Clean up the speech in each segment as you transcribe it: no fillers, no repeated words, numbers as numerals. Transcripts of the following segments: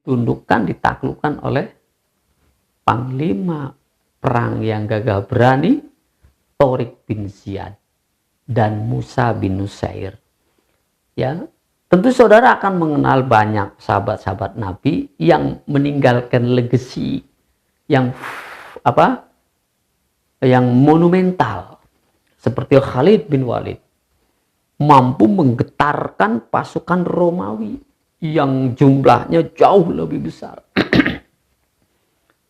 ditundukkan, ditaklukkan oleh panglima perang yang gagah berani, Tharik bin Ziyad dan Musa bin Nusair. Ya, tentu saudara akan mengenal banyak sahabat-sahabat Nabi yang meninggalkan legacy yang yang monumental, seperti Khalid bin Walid, mampu menggetarkan pasukan Romawi yang jumlahnya jauh lebih besar.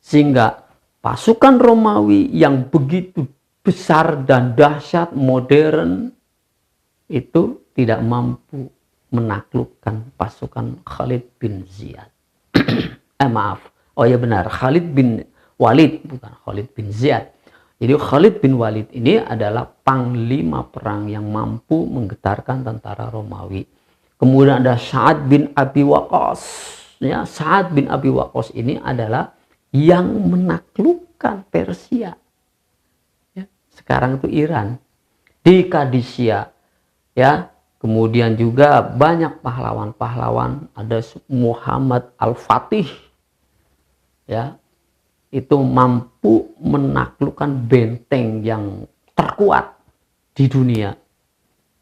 Sehingga pasukan Romawi yang begitu besar dan dahsyat, modern, itu tidak mampu menaklukkan pasukan Khalid bin Ziyad. Maaf. Oh ya benar, Khalid bin Walid, bukan Khalid bin Ziyad. Jadi Khalid bin Walid ini adalah panglima perang yang mampu menggetarkan tentara Romawi. Kemudian ada Sa'ad bin Abi Waqqas. Ya, Sa'ad bin Abi Waqqas ini adalah yang menaklukkan Persia. Ya, sekarang itu Iran. Di Qadisiyah. Ya, kemudian juga banyak pahlawan-pahlawan. Ada Muhammad Al-Fatih. Ya, itu mampu menaklukkan benteng yang terkuat di dunia.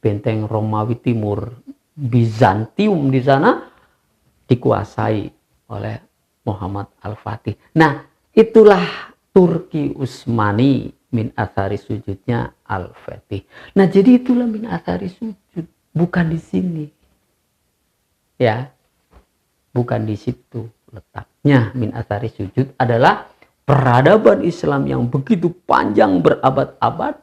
Benteng Romawi Timur, Bizantium di sana dikuasai oleh Muhammad Al-Fatih. Nah, itulah Turki Utsmani min athari sujudnya Al-Fatih. Nah, jadi itulah min athari sujud, bukan di sini. Ya. Bukan di situ letaknya. Min athari sujud adalah peradaban Islam yang begitu panjang berabad-abad,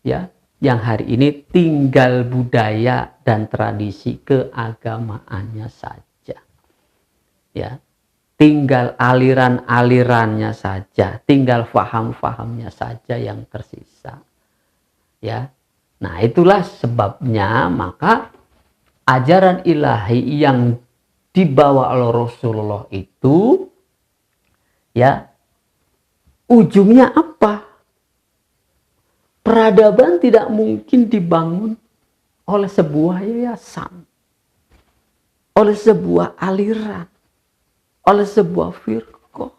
ya, yang hari ini tinggal budaya dan tradisi keagamaannya saja. Ya. Tinggal aliran-alirannya saja, tinggal faham-fahamnya saja yang tersisa. Ya. Nah, itulah sebabnya maka ajaran ilahi yang dibawa oleh Rasulullah itu, ya, ujungnya apa? Peradaban tidak mungkin dibangun oleh sebuah yayasan, oleh sebuah aliran, oleh sebuah firqah.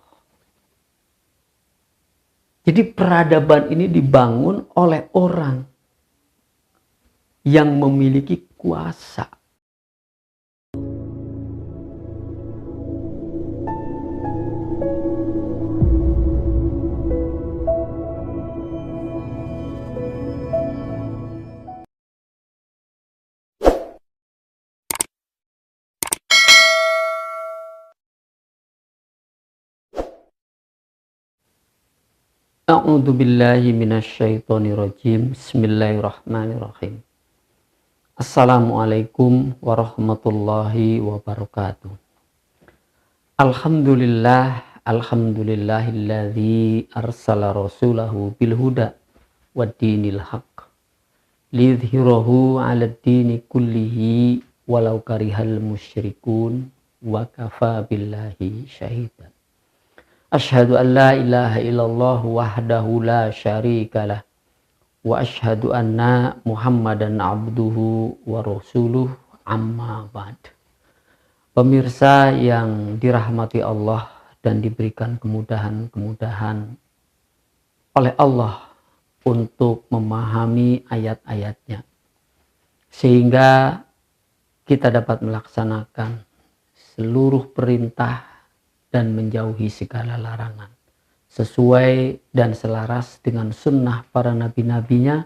Jadi peradaban ini dibangun oleh orang yang memiliki kuasa. A'udzu billahi minasyaitonir rajim. Bismillahirrahmanirrahim. Assalamualaikum warahmatullahi wabarakatuh. Alhamdulillahilladzi arsala rasulahu bil huda waddinil haqq liyudhhirahu 'alad dini kullihi walau karihal musyrikun wa kafa billahi syahidan. Asyhadu an la ilaha illallah wahdahu la syarikalah wa asyhadu anna Muhammadan abduhu wa rasuluh, amma ba'd. Pemirsa yang dirahmati Allah dan diberikan kemudahan-kemudahan oleh Allah untuk memahami ayat-ayatnya, sehingga kita dapat melaksanakan seluruh perintah dan menjauhi segala larangan sesuai dan selaras dengan sunnah para nabi-nabinya,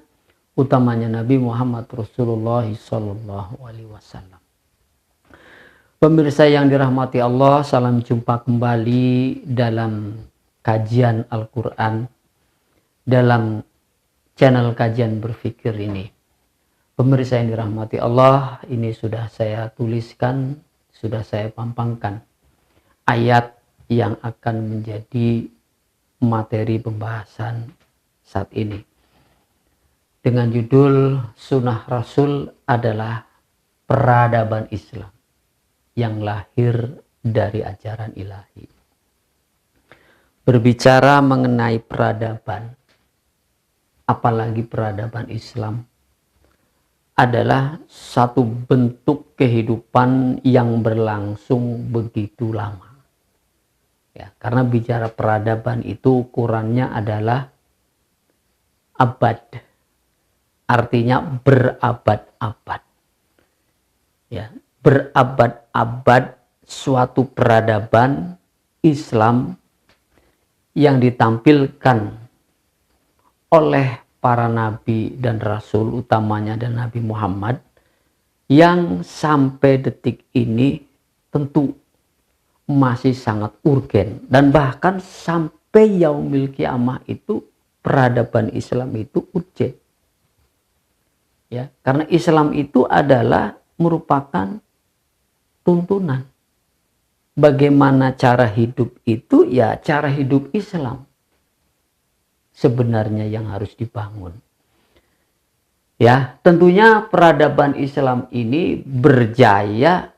utamanya Nabi Muhammad Rasulullah SAW. Pemirsa yang dirahmati Allah, salam jumpa kembali dalam kajian Al-Quran dalam channel kajian berfikir ini. Pemirsa yang dirahmati Allah, ini sudah saya tuliskan, sudah saya pampangkan ayat yang akan menjadi materi pembahasan saat ini, dengan judul Sunnah Rasul adalah peradaban Islam yang lahir dari ajaran ilahi. Berbicara mengenai peradaban, apalagi peradaban Islam, adalah satu bentuk kehidupan yang berlangsung begitu lama. Ya, karena bicara peradaban itu ukurannya adalah abad. Artinya berabad-abad. Ya, berabad-abad suatu peradaban Islam yang ditampilkan oleh para nabi dan rasul, utamanya dan Nabi Muhammad, yang sampai detik ini tentu masih sangat urgen, dan bahkan sampai yaumil kiamah itu peradaban Islam itu urgen. Ya, karena Islam itu adalah merupakan tuntunan. Bagaimana cara hidup itu, ya cara hidup Islam sebenarnya yang harus dibangun. Ya, tentunya peradaban Islam ini berjaya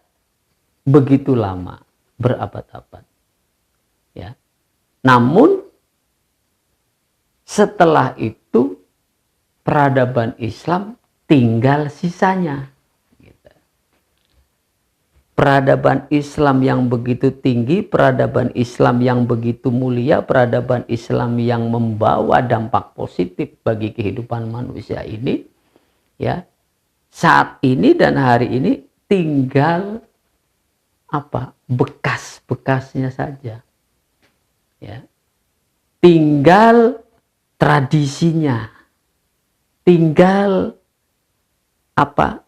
begitu lama, berabad-abad. Ya. Namun setelah itu peradaban Islam tinggal sisanya. Peradaban Islam yang begitu tinggi, peradaban Islam yang begitu mulia, peradaban Islam yang membawa dampak positif bagi kehidupan manusia ini, ya, saat ini dan hari ini tinggal apa? Bekas-bekasnya saja. Ya. Tinggal tradisinya. Tinggal apa?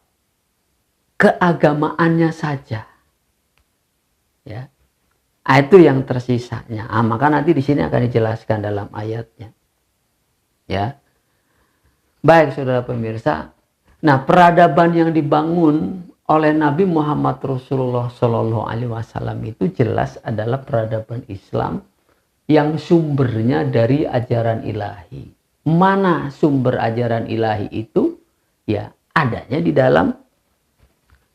Keagamaannya saja. Ya. Itu yang tersisanya. Maka nanti di sini akan dijelaskan dalam ayatnya. Ya. Baik, saudara pemirsa. Nah, peradaban yang dibangun oleh Nabi Muhammad Rasulullah Shallallahu Alaihi Wasallam itu jelas adalah peradaban Islam yang sumbernya dari ajaran ilahi. Mana sumber ajaran ilahi itu? Ya, adanya di dalam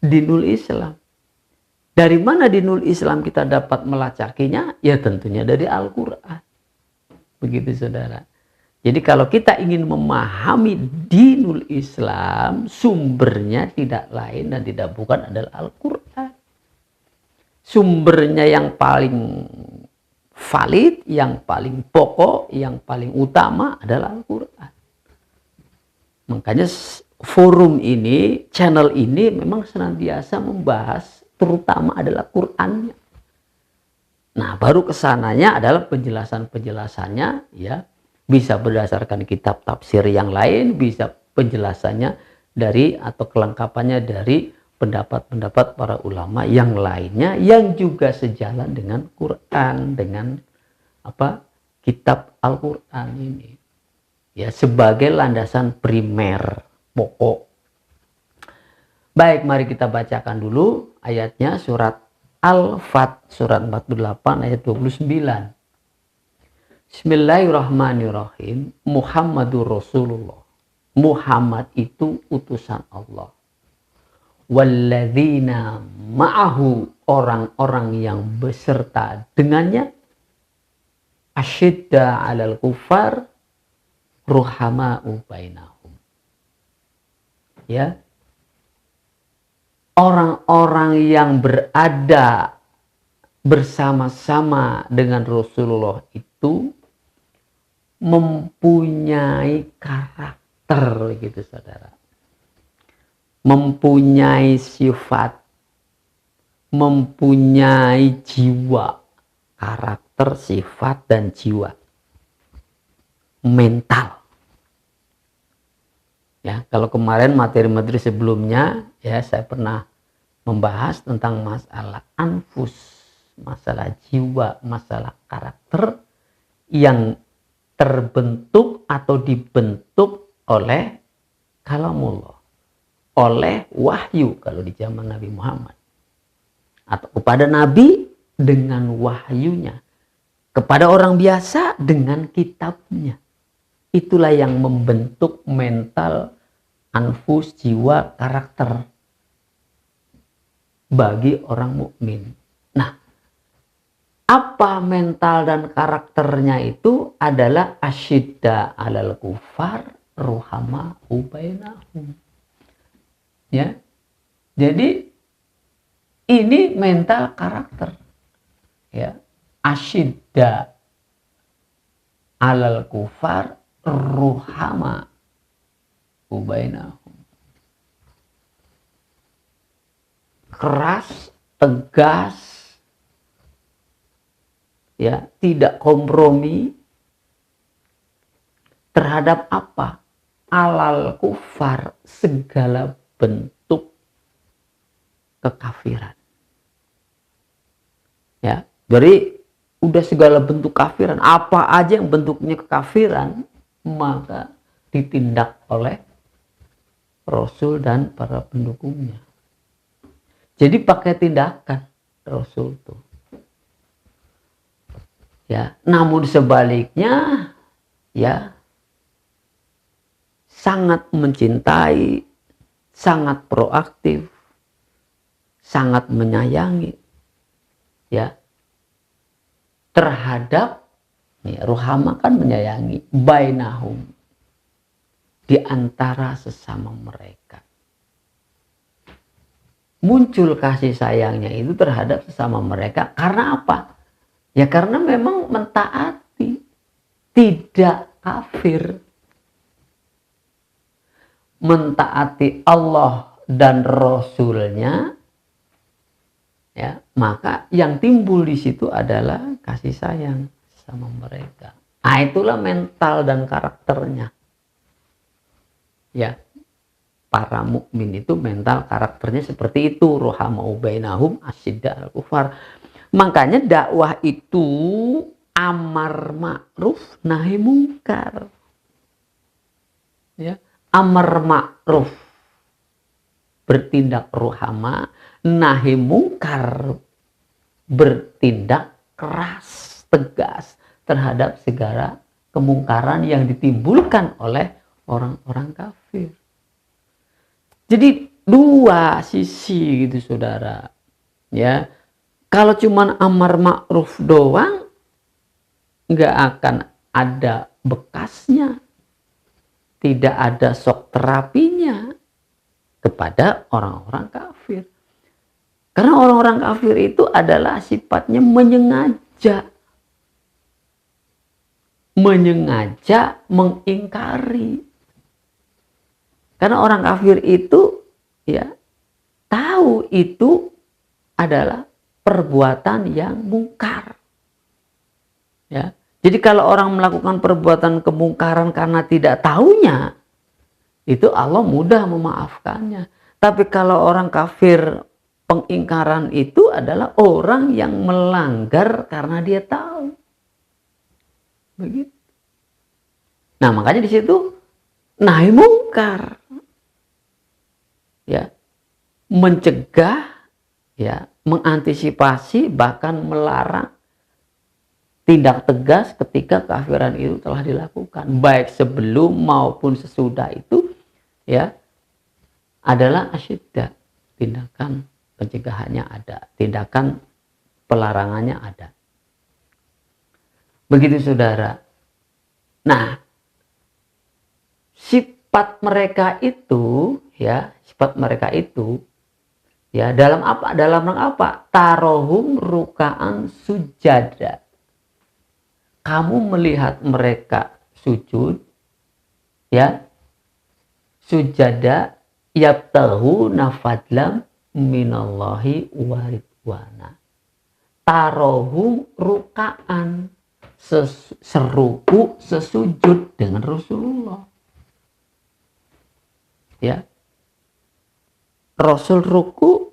dinul Islam. Dari mana dinul Islam kita dapat melacakinya? Ya tentunya dari Al-Quran. Begitu saudara. Jadi kalau kita ingin memahami dinul Islam, sumbernya tidak lain dan tidak bukan adalah Al-Quran. Sumbernya yang paling valid, yang paling pokok, yang paling utama adalah Al-Quran. Makanya forum ini, channel ini memang senantiasa membahas terutama adalah Qur'annya. Nah, baru kesananya adalah penjelasan-penjelasannya, ya, bisa berdasarkan kitab tafsir yang lain, bisa penjelasannya dari atau kelengkapannya dari pendapat-pendapat para ulama yang lainnya yang juga sejalan dengan Quran, dengan apa? Kitab Al-Qur'an ini. Ya, sebagai landasan primer pokok. Baik, mari kita bacakan dulu ayatnya, surat Al-Fat surat 48 ayat 29. Bismillahirrahmanirrahim. Muhammadur Rasulullah. Muhammad itu utusan Allah. Walladzina ma'ahu, orang-orang yang beserta dengannya, asyidda 'alal kufar ruhama'u bainahum. Ya. Orang-orang yang berada bersama-sama dengan Rasulullah itu mempunyai karakter, gitu saudara. Mempunyai sifat, mempunyai jiwa, karakter, sifat, dan jiwa. Mental. Ya, kalau kemarin materi-materi sebelumnya, ya, saya pernah membahas tentang masalah anfus, masalah jiwa, masalah karakter yang terbentuk atau dibentuk oleh kalamullah, oleh wahyu kalau di zaman Nabi Muhammad, atau kepada Nabi dengan wahyunya, kepada orang biasa dengan kitabnya. Itulah yang membentuk mental, anfus, jiwa, karakter bagi orang mukmin. Nah, apa mental dan karakternya itu adalah asyidda 'alal kufar ruhama bainahum. Ya. Jadi ini mental karakter. Ya. asyidda alal kufar ruhama ubainahum. Keras, tegas, ya, tidak kompromi terhadap apa? Alal kufar, segala bentuk kekafiran. Ya, jadi udah segala bentuk kafiran, apa aja yang bentuknya kekafiran, maka ditindak oleh Rasul dan para pendukungnya. Jadi pakai tindakan Rasul tuh. Ya, namun sebaliknya, ya, sangat mencintai, sangat proaktif, sangat menyayangi, ya, terhadap, nih, ruhama kan menyayangi, bainahum, di antara sesama mereka. Muncul kasih sayangnya itu terhadap sesama mereka karena apa? Ya karena memang mentaati, tidak kafir. Mentaati Allah dan Rasulnya, ya, maka yang timbul di situ adalah kasih sayang sama mereka. Nah, itulah mental dan karakternya. Ya, para mukmin itu mental karakternya seperti itu, ruhamau bainahum asyidda al kufar. Makanya dakwah itu amar ma'ruf nahi mungkar. Ya, amar ma'ruf bertindak ruhama, nahi mungkar bertindak keras, tegas terhadap segala kemungkaran yang ditimbulkan oleh orang-orang kafir. Jadi dua sisi gitu saudara. Ya, kalau cuman amar ma'ruf doang nggak akan ada bekasnya, tidak ada shock terapinya kepada orang-orang kafir. Karena orang-orang kafir itu adalah sifatnya menyengaja mengingkari. Karena orang kafir itu, ya, tahu itu adalah perbuatan yang mungkar. Ya. Jadi kalau orang melakukan perbuatan kemungkaran karena tidak tahunya, itu Allah mudah memaafkannya. Tapi kalau orang kafir, pengingkaran itu adalah orang yang melanggar karena dia tahu. Begitu. Nah, makanya di situ nahi mungkar. Ya. Mencegah, ya, mengantisipasi, bahkan melarang tindak tegas ketika kafiran itu telah dilakukan, baik sebelum maupun sesudah itu, ya, adalah asyidda. Tindakan pencegahannya ada, tindakan pelarangannya ada. Begitu saudara. Nah, sifat mereka itu, ya, sifat mereka itu, ya, dalam apa? Dalam apa? Tarohum ruka'an sujada. Kamu melihat mereka sujud, ya, sujada yabtahu nafadlam minallahi waridwana. Tarohum ruka'an, seruku, sesujud dengan Rasulullah. Ya, Rasul ruku,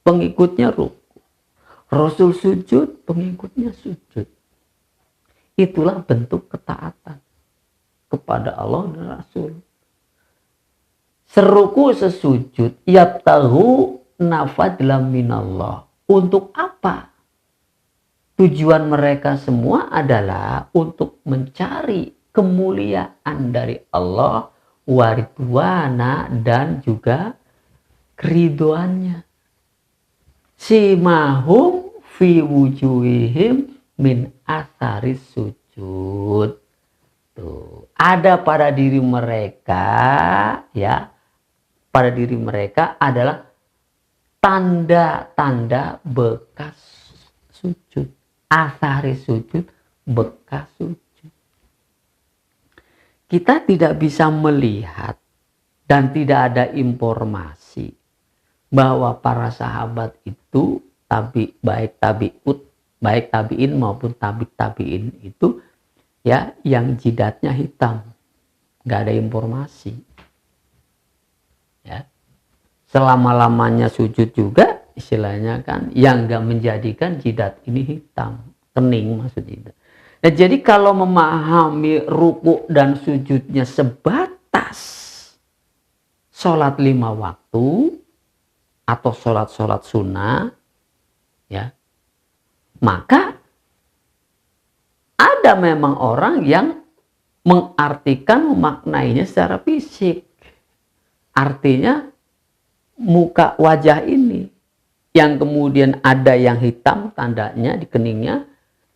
pengikutnya ruku. Rasul sujud, pengikutnya sujud. Itulah bentuk ketaatan kepada Allah dan Rasul. Seruku, sesujud, yabtahu nafadlam minallah. Untuk apa? Tujuan mereka semua adalah untuk mencari kemuliaan dari Allah, waridwana, dan juga keriduannya. Simahum fi wujuhihim min atharis sujud. Tuh, ada pada diri mereka, ya, pada diri mereka adalah tanda-tanda bekas sujud. athari sujud, bekas sujud. Kita tidak bisa melihat dan tidak ada informasi bahwa para sahabat itu baik tabiin maupun tabiin itu ya yang jidatnya hitam. Nggak ada informasi. Ya. Selama-lamanya sujud juga istilahnya kan yang nggak menjadikan jidat ini hitam, kening maksudnya. Nah, jadi kalau memahami ruku dan sujudnya sebatas sholat 5 waktu atau sholat sunnah, ya, maka ada memang orang yang memaknainya secara fisik. Artinya muka wajah ini yang kemudian ada yang hitam tandanya di keningnya,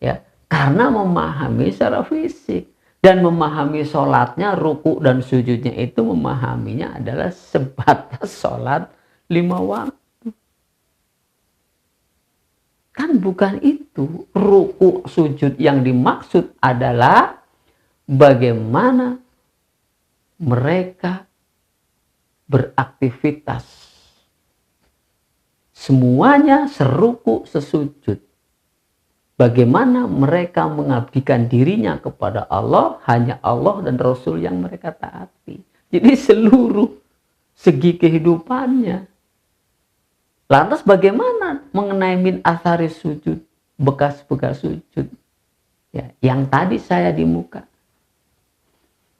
ya, karena memahami secara fisik. Dan memahami sholatnya, ruku dan sujudnya itu memahaminya adalah sebatas sholat 5 waktu. Kan bukan itu. Ruku sujud yang dimaksud adalah bagaimana mereka beraktivitas. Semuanya seruku sesujud. Bagaimana mereka mengabdikan dirinya kepada Allah, hanya Allah dan Rasul yang mereka taati. Jadi seluruh segi kehidupannya. Lantas bagaimana mengenai min athari sujud, bekas-bekas sujud? Ya, yang tadi saya di muka.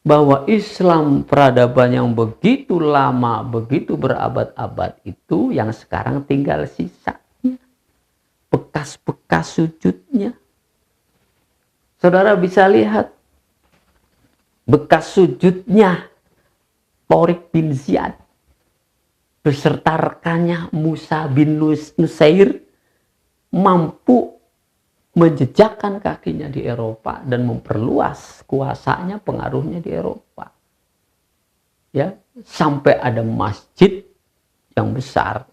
Bahwa Islam peradaban yang begitu lama, begitu berabad-abad itu yang sekarang tinggal sisanya. Bekas-bekas sujudnya. Saudara bisa lihat bekas sujudnya Thauriq bin Ziyad beserta rekannya Musa bin Nusair mampu menjejakkan kakinya di Eropa dan memperluas kuasanya, pengaruhnya di Eropa. Ya, sampai ada masjid yang besar,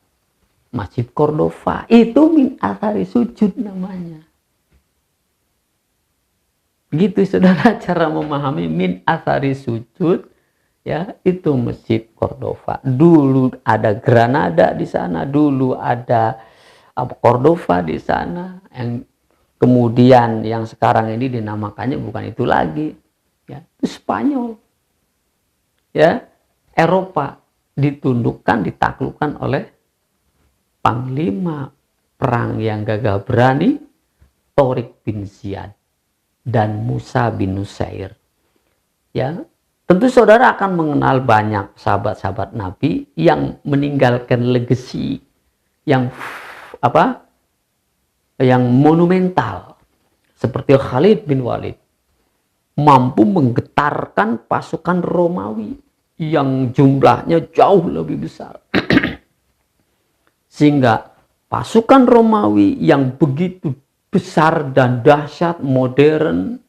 Masjid Cordova. Itu min athari sujud namanya. Begitu saudara cara memahami min athari sujud, ya, itu Masjid Cordova. Dulu ada Granada di sana, dulu ada Cordova di sana, yang kemudian yang sekarang ini dinamakannya bukan itu lagi, ya, itu Spanyol, ya, Eropa ditundukkan, ditaklukkan oleh panglima perang yang gagah berani Thauriq bin Ziyad dan Musa bin Nusair. Ya, tentu saudara akan mengenal banyak sahabat-sahabat Nabi yang meninggalkan legasi yang yang monumental seperti Khalid bin Walid mampu menggetarkan pasukan Romawi yang jumlahnya jauh lebih besar sehingga pasukan Romawi yang begitu besar dan dahsyat modern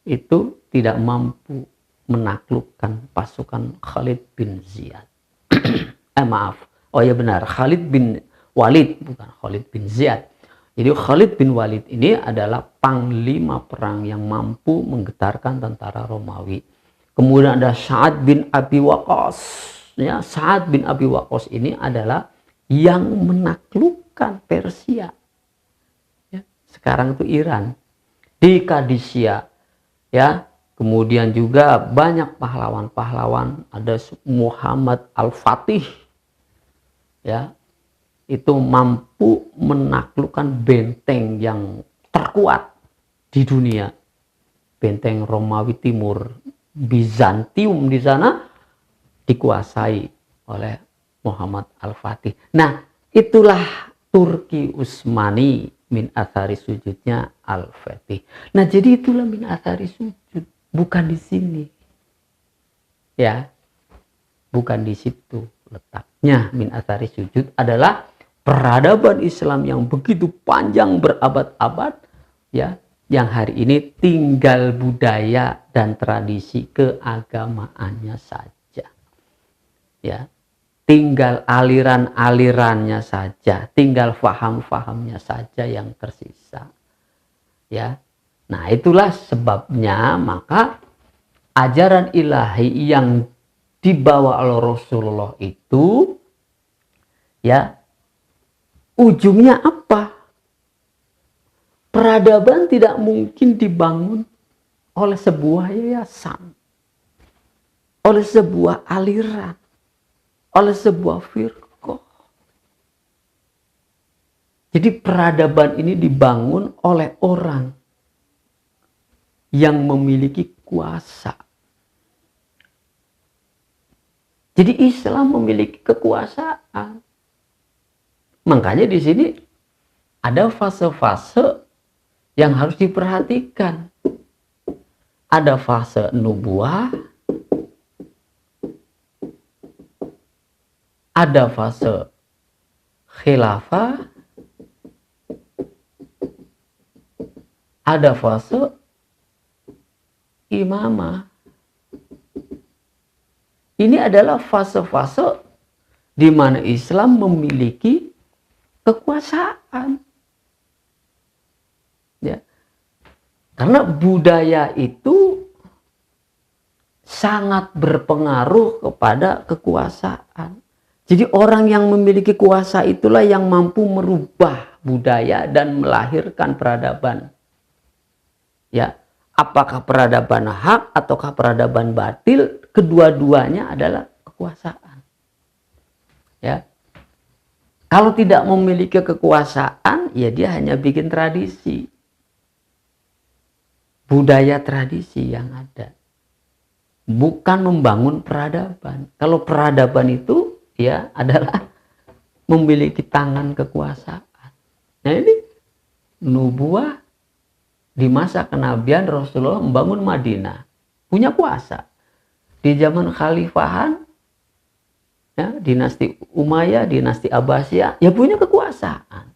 itu tidak mampu menaklukkan pasukan Khalid bin Ziyad. Khalid bin Walid, bukan Khalid bin Ziyad. Jadi Khalid bin Walid ini adalah panglima perang yang mampu menggetarkan tentara Romawi. Kemudian ada Sa'ad bin Abi Waqqas. Ya, Sa'ad bin Abi Waqqas ini adalah yang menaklukkan Persia. Ya, sekarang itu Iran. Di Qadisiyah. Ya, kemudian juga banyak pahlawan-pahlawan. Ada Muhammad Al-Fatih. Ya, itu mampu menaklukkan benteng yang terkuat di dunia. Benteng Romawi Timur, Bizantium di sana dikuasai oleh Muhammad Al-Fatih. Nah, itulah Turki Utsmani min athari sujudnya Al-Fatih. Nah, jadi itulah min athari sujud, bukan di sini. Ya. Bukan di situ letaknya. Min athari sujud adalah peradaban Islam yang begitu panjang berabad-abad, ya, yang hari ini tinggal budaya dan tradisi keagamaannya saja, ya, tinggal aliran-alirannya saja, tinggal faham-fahamnya saja yang tersisa. Ya. Nah, itulah sebabnya maka ajaran ilahi yang dibawa oleh Rasulullah itu ya ujungnya apa? Peradaban tidak mungkin dibangun oleh sebuah yayasan, oleh sebuah aliran, oleh sebuah firqah. Jadi peradaban ini dibangun oleh orang yang memiliki kuasa. Jadi Islam memiliki kekuasaan. Makanya di sini ada fase-fase yang harus diperhatikan. Ada fase nubuah, ada fase khilafah, ada fase imamah. Ini adalah fase-fase di mana Islam memiliki kekuasaan. Ya. Karena budaya itu sangat berpengaruh kepada kekuasaan. Jadi orang yang memiliki kuasa itulah yang mampu merubah budaya dan melahirkan peradaban. Ya, apakah peradaban hak ataukah peradaban batil, kedua-duanya adalah kekuasaan. Ya. Kalau tidak memiliki kekuasaan, ya dia hanya bikin tradisi. Budaya tradisi yang ada. Bukan membangun peradaban. Kalau peradaban itu ya adalah memiliki tangan kekuasaan. Nah ini nubuah di masa kenabian Rasulullah membangun Madinah. Punya kuasa. Di zaman khalifahan, ya, dinasti Umayyah, dinasti Abbasiyah, ya punya kekuasaan.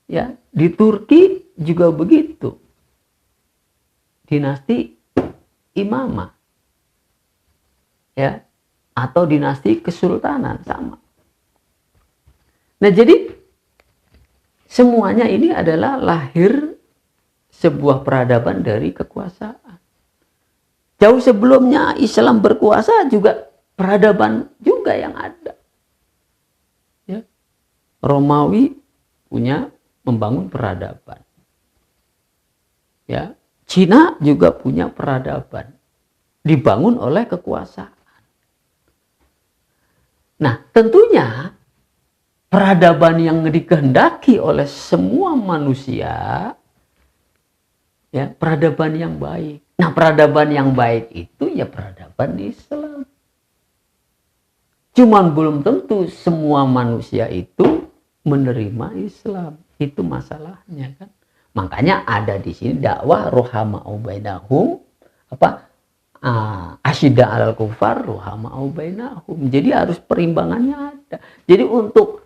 Ya, di Turki juga begitu. Dinasti Imamah. Ya, atau dinasti kesultanan sama. Nah, jadi semuanya ini adalah lahir sebuah peradaban dari kekuasaan. Jauh sebelumnya Islam berkuasa juga peradaban juga yang ada. Ya. Romawi punya membangun peradaban. Ya, Cina juga punya peradaban. Dibangun oleh kekuasaan. Nah, tentunya peradaban yang dikehendaki oleh semua manusia ya, peradaban yang baik. Nah, peradaban yang baik itu ya peradaban Islam. Cuman belum tentu semua manusia itu menerima Islam. Itu masalahnya kan. Makanya ada di sini dakwah ruhama'u bainahum asyidda 'alal kufar ruhama'u bainahum. Jadi harus perimbangannya ada. Jadi untuk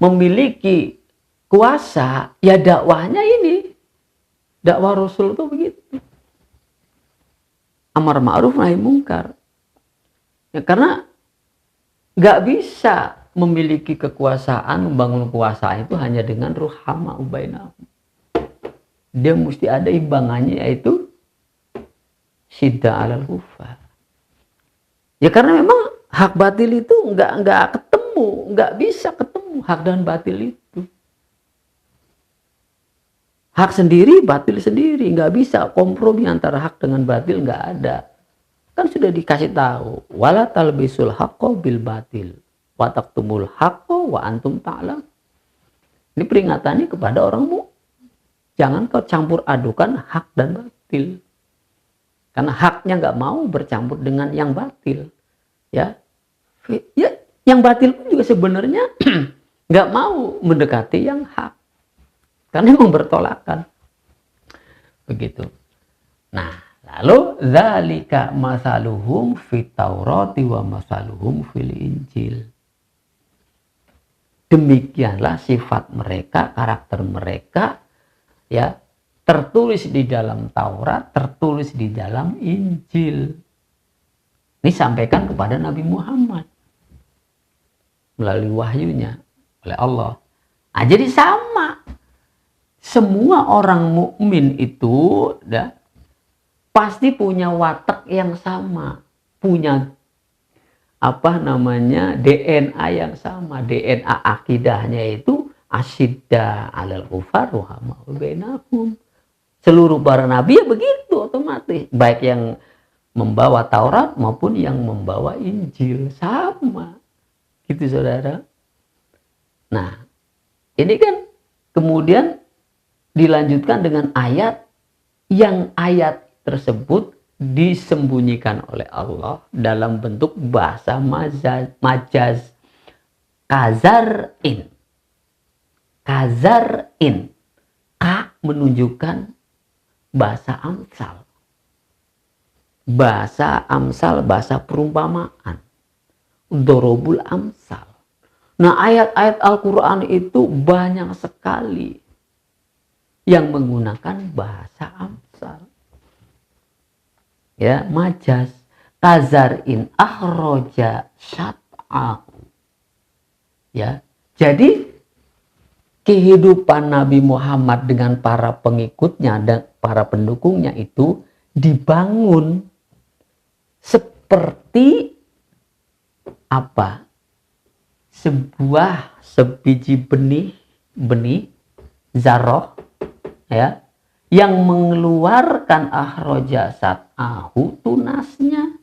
memiliki kuasa ya dakwahnya ini. Dakwah Rasul itu begitu. Amar ma'ruf nahi mungkar. Ya, karena nggak bisa memiliki kekuasaan, membangun kekuasaan itu hanya dengan ruhama ubainahum. Dia mesti ada imbangannya, yaitu syidda 'alal kufar. Ya karena memang hak batil itu nggak ketemu, nggak bisa ketemu hak dan batil itu. Hak sendiri, batil sendiri, nggak bisa kompromi antara hak dengan batil, nggak ada. Kan sudah dikasih tahu, wala talbisul haqqo bil batil wa taqtumul haqqo wa antum ta'lam. Ini peringatannya kepada orang mukmin. Jangan kau campur adukan hak dan batil. Karena haknya nggak mau bercampur dengan yang batil. Ya, yang batil pun juga sebenarnya nggak mau mendekati yang hak. Karena memang bertolakan. Begitu. Nah, lalu dzalika masaluhum fit Taurati wa masaluhum fil Injil. Demikianlah sifat mereka, karakter mereka ya, tertulis di dalam Taurat, tertulis di dalam Injil. Ini sampaikan kepada Nabi Muhammad melalui wahyunya oleh Allah. Nah, jadi sama. semua orang mukmin itu ya, pasti punya watak yang sama, punya DNA yang sama, DNA akidahnya itu asyidda 'alal kufar ruhamau bainahum. Seluruh para nabi ya begitu otomatis, baik yang membawa Taurat maupun yang membawa Injil sama. Gitu saudara. Nah, ini kan kemudian dilanjutkan dengan ayat yang ayat tersebut disembunyikan oleh Allah dalam bentuk bahasa majaz kazarin. Kazarin. Ka menunjukkan bahasa amsal. Bahasa amsal, bahasa perumpamaan. Dorobul amsal. Nah, ayat-ayat Al-Quran itu banyak sekali yang menggunakan bahasa amsal. Ya, majaz. Kazarin akhroja syat'ahu. Ya, jadi kehidupan Nabi Muhammad dengan para pengikutnya dan para pendukungnya itu dibangun seperti apa? Sebuah sebiji benih zaroh ya, yang mengeluarkan akhroja sat'ahu tunasnya,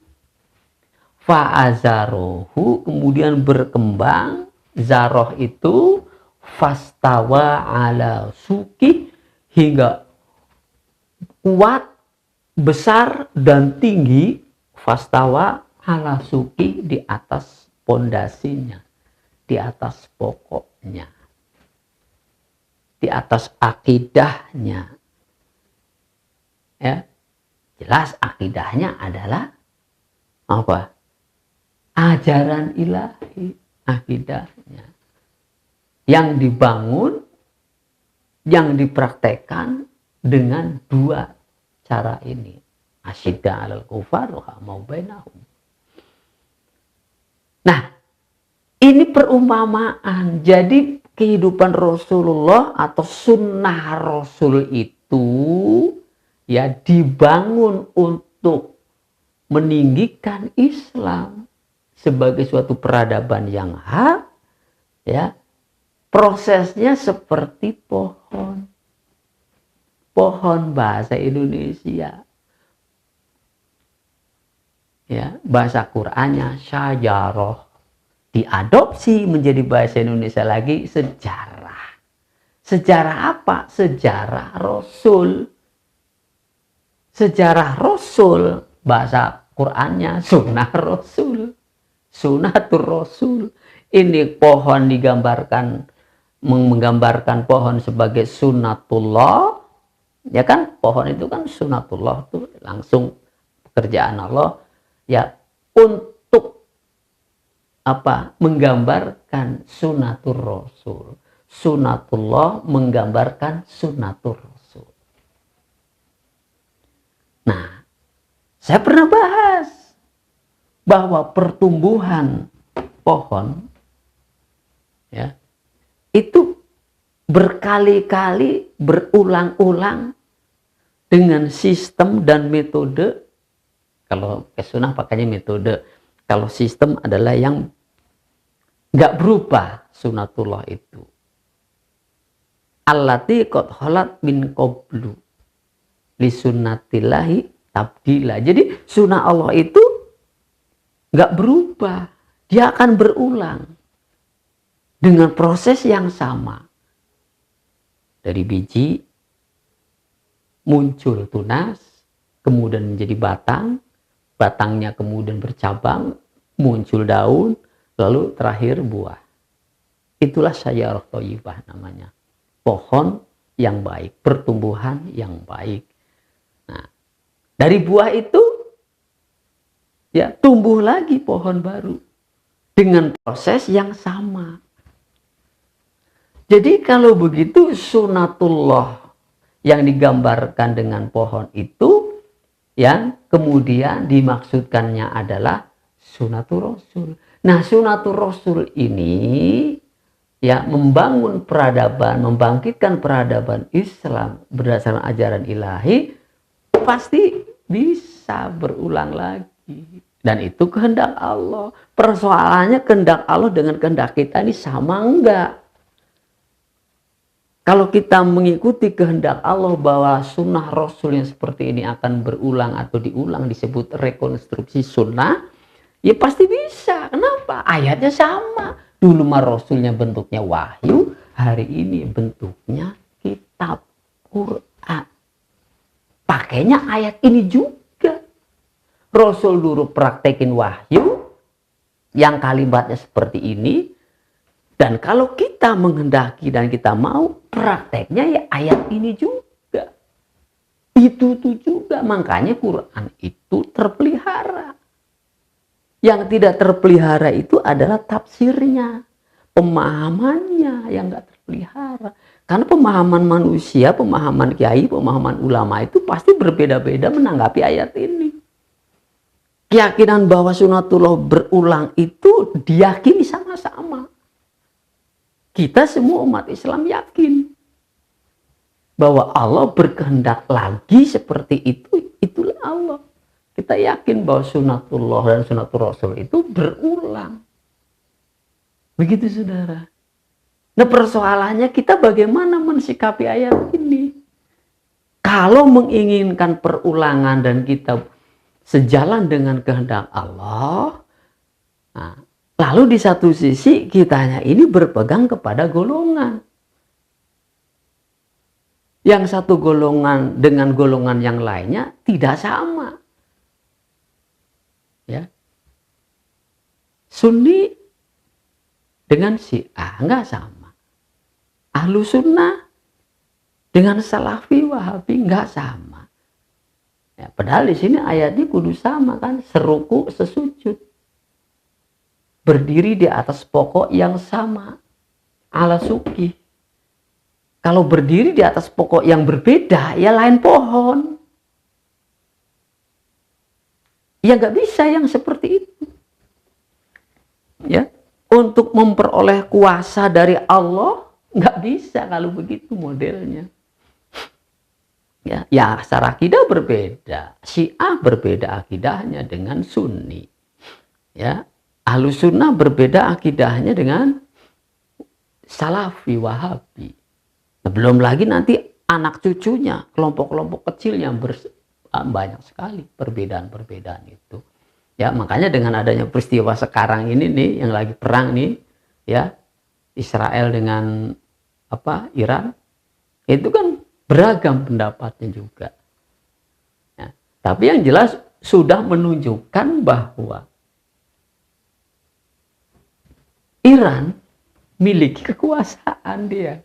fa'azarohu kemudian berkembang zaroh itu, fastawa ala suki hingga kuat, besar dan tinggi, fastawa ala suki di atas pondasinya, di atas pokoknya, di atas akidahnya. Ya, jelas akidahnya adalah apa? Ajaran ilahi, akidahnya. Yang dibangun, yang dipraktekkan dengan dua cara ini. Asyidda 'alal kufar ruhamau bainahum. Nah, ini perumpamaan. Jadi kehidupan Rasulullah atau sunnah Rasul itu ya dibangun untuk meninggikan Islam sebagai suatu peradaban yang hak. Ya, prosesnya seperti pohon bahasa Indonesia. Ya, bahasa Qur'annya syajarah, diadopsi menjadi bahasa Indonesia lagi sejarah. Sejarah apa? Sejarah Rasul. Sejarah Rasul, bahasa Qur'annya sunnah Rasul. Sunnatur Rasul. Ini pohon digambarkan, menggambarkan pohon sebagai sunnatullah. Ya kan, pohon itu kan sunnatullah tuh langsung pekerjaan Allah. Ya, untuk apa? Menggambarkan sunnatur Rasul. Sunnatullah menggambarkan sunnatur Rasul. Nah, saya pernah bahas bahwa pertumbuhan pohon ya itu berkali-kali berulang-ulang dengan sistem dan metode. Kalau ke sunnah pakainya metode. Kalau sistem adalah yang nggak berubah sunnatullah itu. Allati qad khalat min qablu li sunnatillahi tabdila. Jadi sunnah Allah itu nggak berubah. Dia akan berulang dengan proses yang sama. Dari biji muncul tunas, kemudian menjadi batang, batangnya kemudian bercabang, muncul daun, lalu terakhir buah. Itulah syajarah thayyibah namanya. Pohon yang baik, pertumbuhan yang baik. Nah, dari buah itu ya tumbuh lagi pohon baru dengan proses yang sama. Jadi kalau begitu sunnatullah yang digambarkan dengan pohon itu yang kemudian dimaksudkannya adalah sunnatur Rasul. Nah, sunnatur Rasul ini ya, membangun peradaban, membangkitkan peradaban Islam berdasarkan ajaran ilahi, pasti bisa berulang lagi. Dan itu kehendak Allah. Persoalannya kehendak Allah dengan kehendak kita ini sama enggak? Kalau kita mengikuti kehendak Allah bahwa sunnah Rasul yang seperti ini akan berulang atau diulang, disebut rekonstruksi sunnah, ya pasti bisa. Kenapa? Ayatnya sama. Dulu mah Rasulnya bentuknya wahyu, hari ini bentuknya kitab Quran. Pakainya ayat ini juga. Rasul dulu praktekin wahyu, yang kalimatnya seperti ini. Dan kalau kita menghendaki dan kita mau, prakteknya ya ayat ini juga. Itu juga. Makanya Quran itu terpelihara. Yang tidak terpelihara itu adalah tafsirnya. Pemahamannya yang nggak terpelihara. Karena pemahaman manusia, pemahaman kiai, pemahaman ulama itu pasti berbeda-beda menanggapi ayat ini. Keyakinan bahwa sunatullah berulang itu diyakini sama-sama. Kita semua umat Islam yakin bahwa Allah berkehendak lagi seperti itu, itulah Allah. Kita yakin bahwa sunatullah dan sunatul Rasul itu berulang. Begitu saudara. Nah persoalannya kita bagaimana mensikapi ayat ini. Kalau menginginkan perulangan dan kita sejalan dengan kehendak Allah, nah, lalu di satu sisi kitanya ini berpegang kepada golongan. Yang satu golongan dengan golongan yang lainnya tidak sama. Ya. Sunni dengan Syiah nggak sama. Ahlu sunnah dengan Salafi Wahabi nggak sama. Ya, padahal di sini ayatnya kudu sama kan, seruku sesujud. Berdiri di atas pokok yang sama, ala suki. Kalau berdiri di atas pokok yang berbeda, ya lain pohon. Ya nggak bisa yang seperti itu. Ya, untuk memperoleh kuasa dari Allah nggak bisa kalau begitu modelnya. Ya, secara akidah berbeda. Syiah berbeda akidahnya dengan Sunni. Ya, Ahlus Sunnah berbeda akidahnya dengan Salafi Wahabi. Nah, belum lagi nanti anak cucunya, kelompok-kelompok kecil yang banyak sekali perbedaan-perbedaan itu. Ya, makanya dengan adanya peristiwa sekarang ini nih, yang lagi perang nih, ya, Israel dengan Iran, itu kan beragam pendapatnya juga. Ya, tapi yang jelas sudah menunjukkan bahwa Iran miliki kekuasaan dia.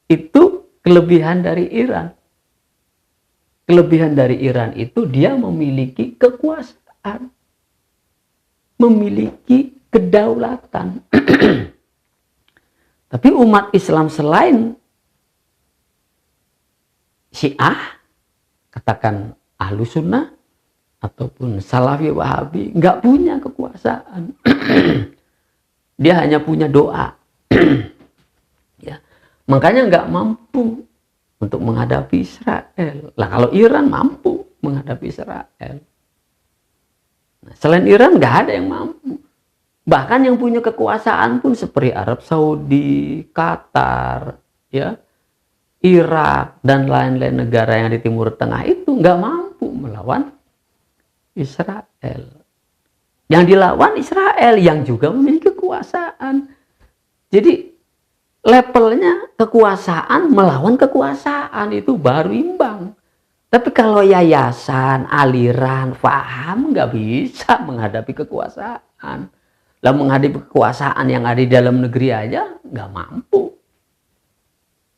Itu kelebihan dari Iran. Kelebihan dari Iran itu dia memiliki kekuasaan. Memiliki kedaulatan. Tapi umat Islam selain Syiah, katakan Ahlu Sunnah, ataupun Salafi Wahabi, nggak punya kekuasaan. Dia hanya punya doa. Ya. Makanya nggak mampu untuk menghadapi Israel. Lah kalau Iran mampu menghadapi Israel. Nah, selain Iran nggak ada yang mampu. Bahkan yang punya kekuasaan pun seperti Arab Saudi, Qatar, ya, Irak, dan lain-lain negara yang di Timur Tengah itu nggak mampu melawan Israel. Yang dilawan Israel yang juga memiliki kekuasaan. Jadi levelnya kekuasaan melawan kekuasaan itu baru imbang. Tapi kalau yayasan, aliran, paham nggak bisa menghadapi kekuasaan. Lah menghadapi kekuasaan yang ada di dalam negeri aja nggak mampu.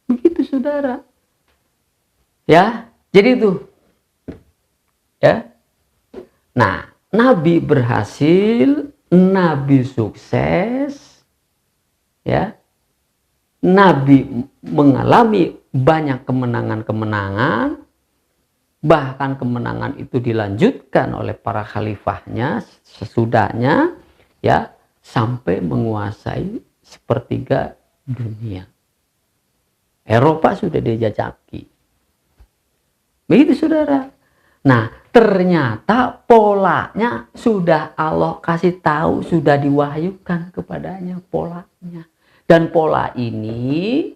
Begitu saudara. Ya, jadi itu. Ya. Nah, Nabi berhasil, Nabi sukses, ya. Nabi mengalami banyak kemenangan-kemenangan, bahkan kemenangan itu dilanjutkan oleh para khalifahnya sesudahnya, ya, sampai menguasai sepertiga dunia. Eropa sudah dijajaki. Begitu saudara. Nah, ternyata polanya sudah Allah kasih tahu, sudah diwahyukan kepadanya polanya. Dan pola ini,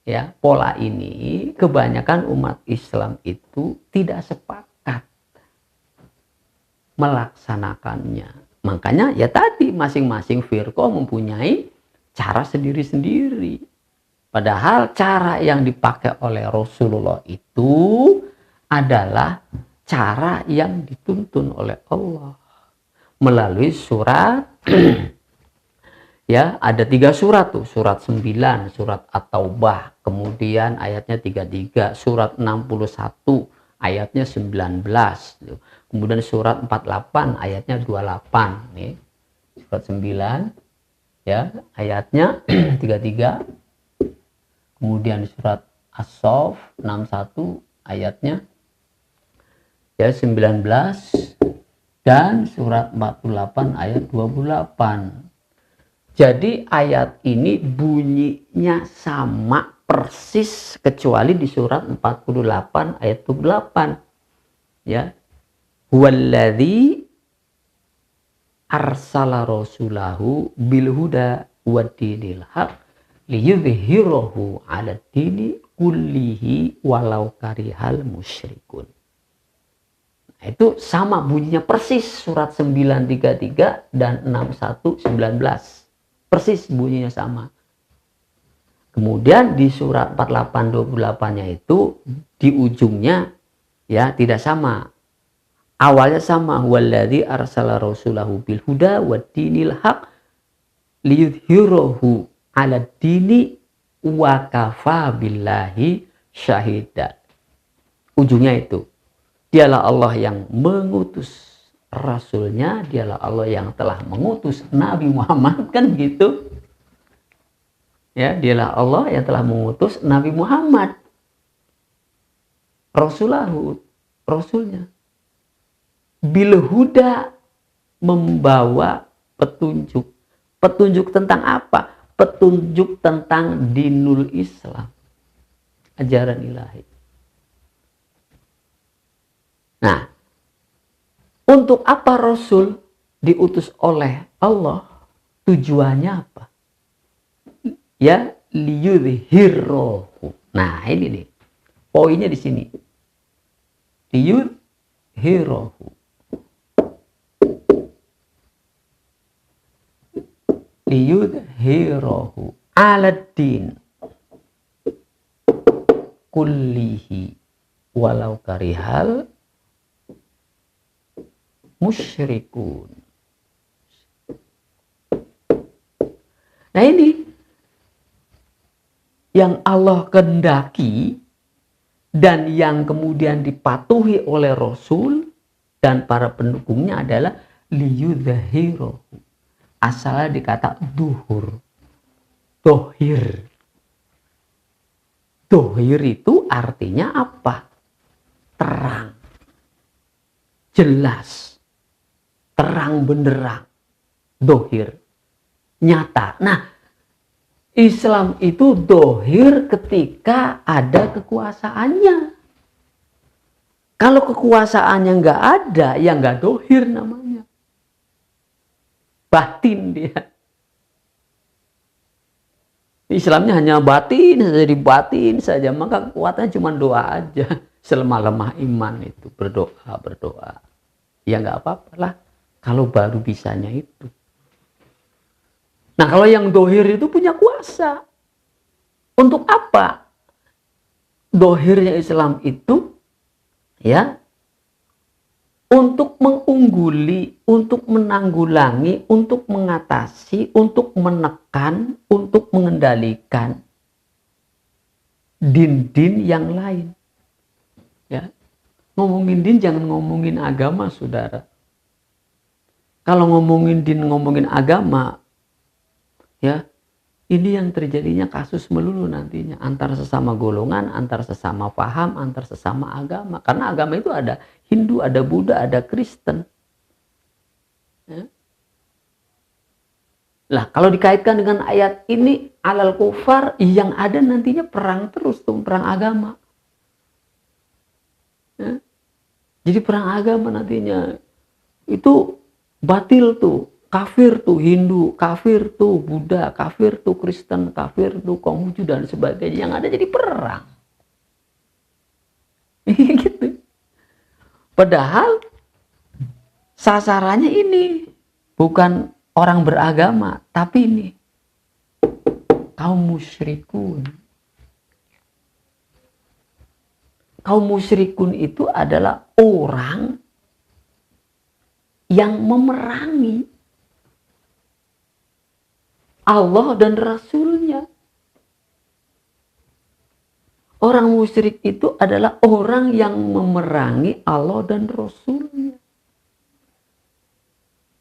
ya, pola ini kebanyakan umat Islam itu tidak sepakat melaksanakannya. Makanya ya tadi masing-masing firqah mempunyai cara sendiri-sendiri. Padahal cara yang dipakai oleh Rasulullah itu adalah cara yang dituntun oleh Allah melalui surat ya, ada 3 surat tuh, surat 9, surat At-Taubah, kemudian ayatnya 33, surat 61 ayatnya 19, kemudian surat 48 ayatnya 28 nih. Surat 9 ya, ayatnya 33. Kemudian surat As-Saff 61 ayatnya ya 19 dan surat 48 ayat 28. Jadi ayat ini bunyinya sama persis kecuali di surat 48 ayat 28. Ya. Huwallazi arsala rasulahu bil huda waddinil haq liyudhhirahu 'ala dini kullihi walau karihal musyrikun. Nah, itu sama bunyinya persis surat 933 dan 6119. Persis bunyinya sama. Kemudian di surat 4828-nya itu di ujungnya ya tidak sama. Awalnya sama, wallazi arsala rasulahu bil huda waddinil haq liyudhhirahu 'ala dini wa kafa billahi syahida. Ujungnya itu. Dialah Allah yang mengutus Rasulnya, dialah Allah yang telah mengutus Nabi Muhammad, kan gitu. Ya, dialah Allah yang telah mengutus Nabi Muhammad. Rasulahu, Rasulnya. Bil huda, membawa petunjuk. Petunjuk tentang apa? Petunjuk tentang dinul Islam. Ajaran ilahi. Nah, untuk apa Rasul diutus oleh Allah? Tujuannya apa? Ya, liyudhhirahu. Nah, ini nih. Poinnya di sini. Liyudhhirahu. Liyudhhirahu 'aladdin kullihi walau karihal musyrikun. Nah, ini yang Allah kehendaki dan yang kemudian dipatuhi oleh Rasul dan para pendukungnya adalah liyudhhirahu. Asalnya dikata duhur, dohir. Dohir itu artinya apa? Terang, jelas, terang benderang, dohir, nyata. Nah, Islam itu dohir ketika ada kekuasaannya. Kalau kekuasaannya nggak ada, ya nggak dohir namanya. Batin dia. Islamnya hanya batin saja, di batin saja. Maka kekuatannya cuma doa aja. Selemah-lemah iman itu. Berdoa. Ya nggak apa-apa lah. Kalau baru bisanya itu. Nah, kalau yang dohir itu punya kuasa. Untuk apa? Dohirnya Islam itu ya untuk mengungguli, untuk menanggulangi, untuk mengatasi, untuk menekan, untuk mengendalikan din-din yang lain. Ya. Ngomongin din jangan ngomongin agama, saudara. Kalau ngomongin din, ngomongin agama, ya, ini yang terjadinya kasus melulu nantinya antar sesama golongan, antar sesama paham, antar sesama agama. Karena agama itu ada Hindu, ada Buddha, ada Kristen. Ya. Lah kalau dikaitkan dengan ayat ini alal kufar, yang ada nantinya perang terus tuh, perang agama. Ya. Jadi perang agama nantinya itu batil tuh, kafir tuh Hindu, kafir tuh Buddha, kafir tuh Kristen, kafir tuh Konghucu dan sebagainya. Yang ada jadi perang. Gitu. Padahal sasarannya ini bukan orang beragama, tapi ini kaum musyrikun. Kaum musyrikun itu adalah orang yang memerangi Allah dan Rasulnya. Orang musyrik itu adalah orang yang memerangi Allah dan Rasulnya.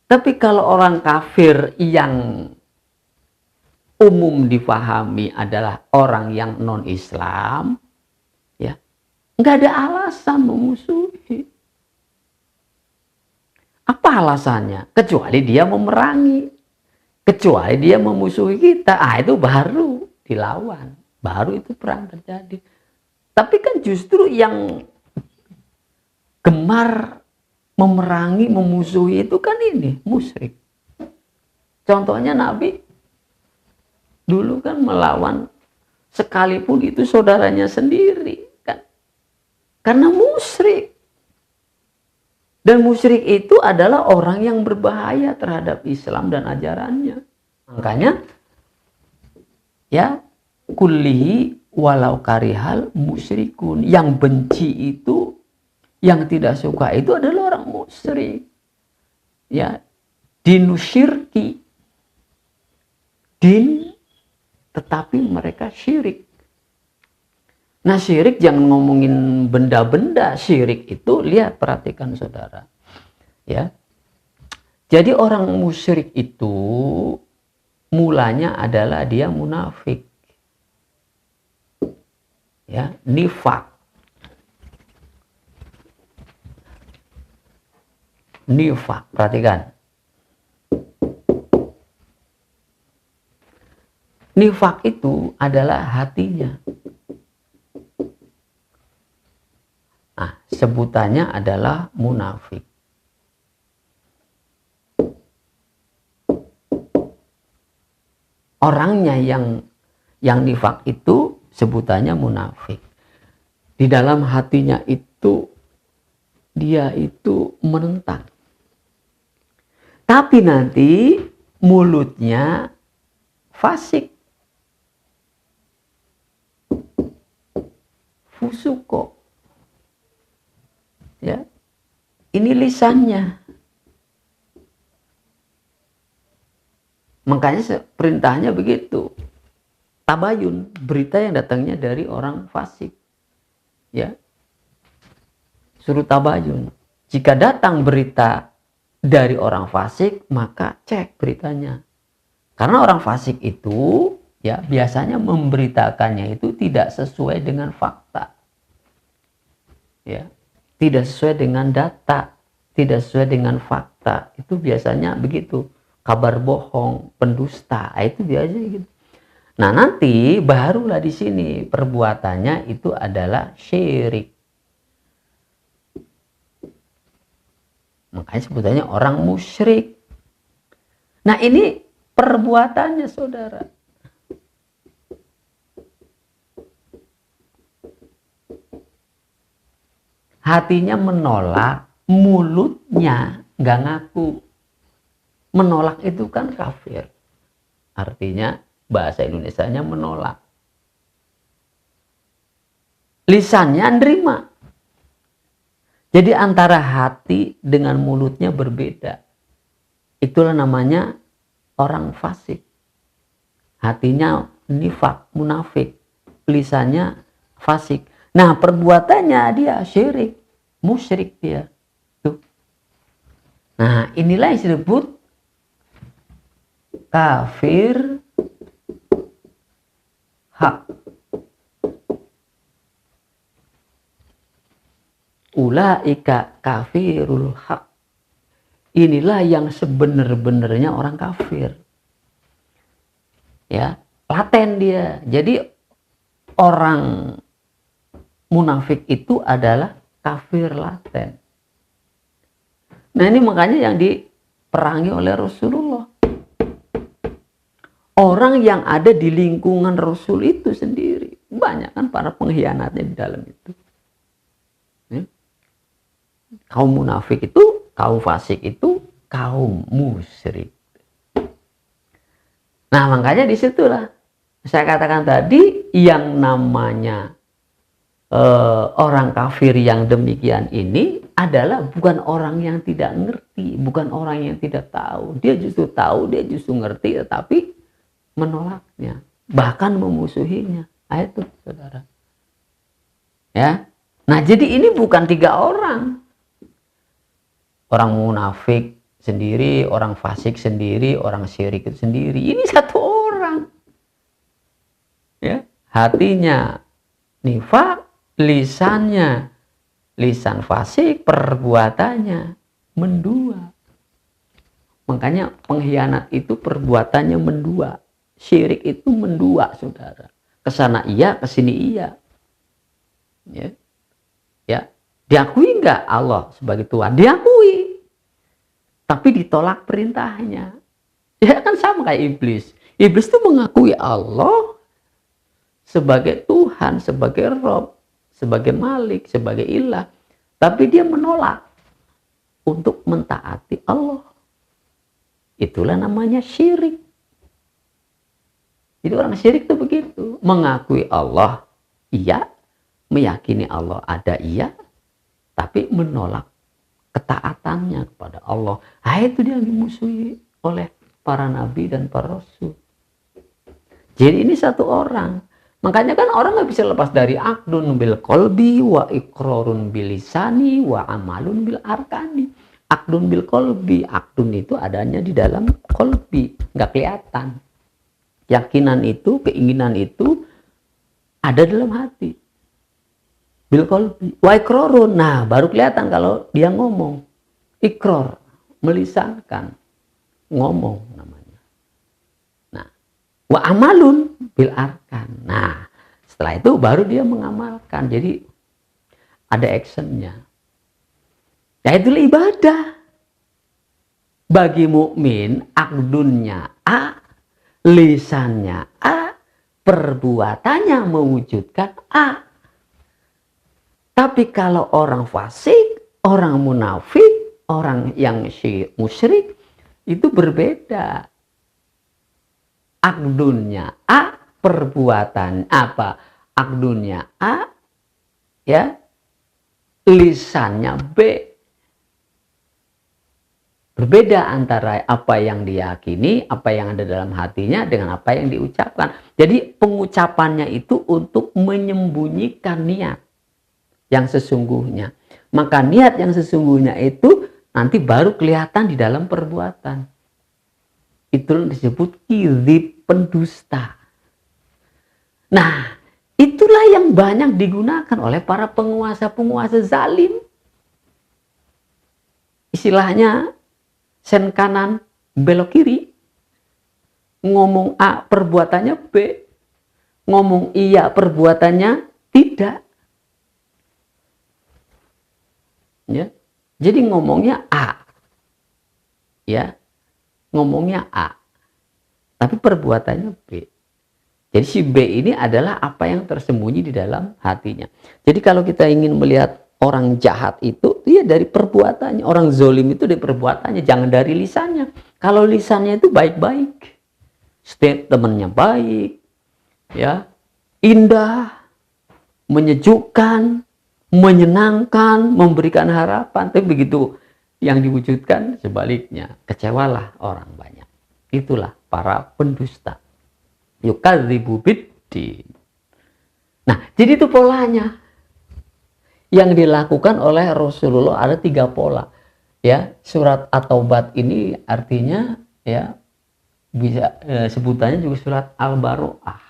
Tapi kalau orang kafir yang umum difahami adalah orang yang non-Islam, ya, nggak ada alasan memusuhi. Apa alasannya? Kecuali dia memerangi, kecuali dia memusuhi kita. Itu baru dilawan, baru itu perang terjadi. Tapi kan justru yang gemar memerangi, memusuhi itu kan ini musyrik. Contohnya Nabi dulu kan melawan sekalipun itu saudaranya sendiri kan, karena musyrik. Dan musyrik itu adalah orang yang berbahaya terhadap Islam dan ajarannya. Makanya ya kullihi walau karihal musyrikun, yang benci itu, yang tidak suka itu adalah orang musyrik. Ya, dinusyirki, din tetapi mereka syirik. Nah, syirik jangan ngomongin benda-benda, syirik itu lihat, perhatikan saudara. Ya. Jadi orang musyrik itu mulanya adalah dia munafik. Ya, nifak. Nifak, perhatikan. Nifak itu adalah hatinya. Nah, sebutannya adalah munafik. Orangnya yang nifak itu sebutannya munafik. Di dalam hatinya itu dia itu menentang. Tapi nanti mulutnya fasik. Fusuko. Ya. Ini lisannya. Makanya perintahnya begitu. Tabayun, berita yang datangnya dari orang fasik. Ya. Suruh tabayun. Jika datang berita dari orang fasik, maka cek beritanya. Karena orang fasik itu ya biasanya memberitakannya itu tidak sesuai dengan fakta. Ya. Tidak sesuai dengan data, tidak sesuai dengan fakta. Itu biasanya begitu. Kabar bohong, pendusta, itu biasanya gitu. Nah, nanti barulah di sini perbuatannya itu adalah syirik. Makanya sebutannya orang musyrik. Nah, ini perbuatannya, saudara. Hatinya menolak, mulutnya nggak ngaku. Menolak itu kan kafir. Artinya bahasa Indonesianya menolak. Lisannya nerima. Jadi antara hati dengan mulutnya berbeda. Itulah namanya orang fasik. Hatinya nifak, munafik. Lisannya fasik. Nah, perbuatannya dia syirik, musyrik dia. Tuh. Nah, inilah yang disebut kafir hak. Ulaika kafirul hak. Inilah yang sebenar-benarnya orang kafir. ya, laten dia. Jadi orang munafik itu adalah kafir laten. Nah, ini makanya yang diperangi oleh Rasulullah. Orang yang ada di lingkungan Rasul itu sendiri, banyak kan para pengkhianatnya di dalam itu. Ya. Kaum munafik itu, kaum fasik itu, kaum musyrik. Nah, makanya disitulah saya katakan tadi, yang namanya orang kafir yang demikian ini adalah bukan orang yang tidak ngerti, bukan orang yang tidak tahu. Dia justru tahu, dia justru ngerti, tetapi menolaknya, bahkan memusuhinya. Nah, itu, saudara. Ya. Nah, jadi ini bukan 3 orang. Orang munafik sendiri, orang fasik sendiri, orang syirik sendiri. Ini 1 orang. Ya, hatinya nifak, lisannya lisan fasik, perbuatannya mendua. Makanya pengkhianat itu perbuatannya mendua. Syirik itu mendua, saudara. Kesana iya, kesini iya. Ya, ya. Diakui nggak Allah sebagai Tuhan? Diakui. Tapi ditolak perintahnya. Ya kan sama kayak iblis. Iblis itu mengakui Allah sebagai Tuhan, sebagai Rob, sebagai Malik, sebagai Ilah. Tapi dia menolak untuk mentaati Allah. Itulah namanya syirik. Jadi orang syirik itu begitu. Mengakui Allah, iya. Meyakini Allah ada, iya. Tapi menolak ketaatannya kepada Allah. Nah, itu dia yang dimusuhi oleh para nabi dan para rasul. Jadi ini 1 orang. Makanya kan orang nggak bisa lepas dari akdun bil qalbi wa iqrarun bil lisani wa amalun bil arkani. Akdun bil qalbi, akdun itu adanya di dalam qalbi, nggak kelihatan. Keyakinan itu, keinginan itu ada dalam hati. Bil qalbi wa iqrarun, nah baru kelihatan kalau dia ngomong. Iqrar, melisankan, ngomong namanya. Nah, wa amalun bil arkan. Nah, setelah itu baru dia mengamalkan. Jadi ada actionnya. Ya, itulah ibadah. Bagi mukmin, akdunnya A, lisannya A, perbuatannya mewujudkan A. Tapi kalau orang fasik, orang munafik, orang yang musyrik, itu berbeda. Akdunnya A, perbuatan apa? Akdunnya A, ya, lisannya B. Berbeda antara apa yang diyakini, apa yang ada dalam hatinya dengan apa yang diucapkan. Jadi pengucapannya itu untuk menyembunyikan niat yang sesungguhnya. Maka niat yang sesungguhnya itu nanti baru kelihatan di dalam perbuatan. Itu disebut kizib, pendusta. Nah, itulah yang banyak digunakan oleh para penguasa-penguasa zalim. Istilahnya sen kanan belok kiri. Ngomong A perbuatannya B. Ngomong iya perbuatannya tidak. Ya. Jadi ngomongnya A. Ya. Ngomongnya A. Tapi perbuatannya B. Jadi si B ini adalah apa yang tersembunyi di dalam hatinya. Jadi kalau kita ingin melihat orang jahat itu, ya dari perbuatannya. Orang zolim itu dari perbuatannya, jangan dari lisannya. Kalau lisannya itu baik-baik, statementnya baik, ya, indah, menyejukkan, menyenangkan, memberikan harapan. Tapi begitu yang diwujudkan sebaliknya, kecewalah orang banyak. Itulah para pendusta. Yukadzibu biddin. Nah, jadi itu polanya. Yang dilakukan oleh Rasulullah ada 3 pola. Ya, surat At-Taubah ini artinya ya bisa sebutannya juga surat Al-Baro'ah.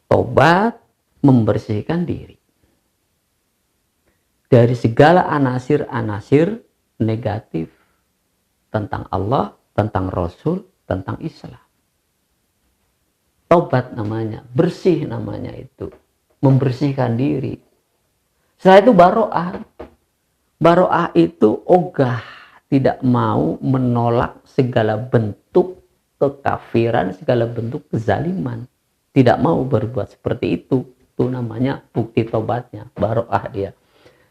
Tobat membersihkan diri dari segala anasir-anasir negatif tentang Allah, tentang Rasul, tentang Islam. tobat namanya, bersih namanya itu, membersihkan diri. Setelah itu baro'ah. Baro'ah itu ogah, tidak mau menolak segala bentuk kekafiran, segala bentuk kezaliman. Tidak mau berbuat seperti itu. Itu namanya bukti tobatnya, baro'ah dia.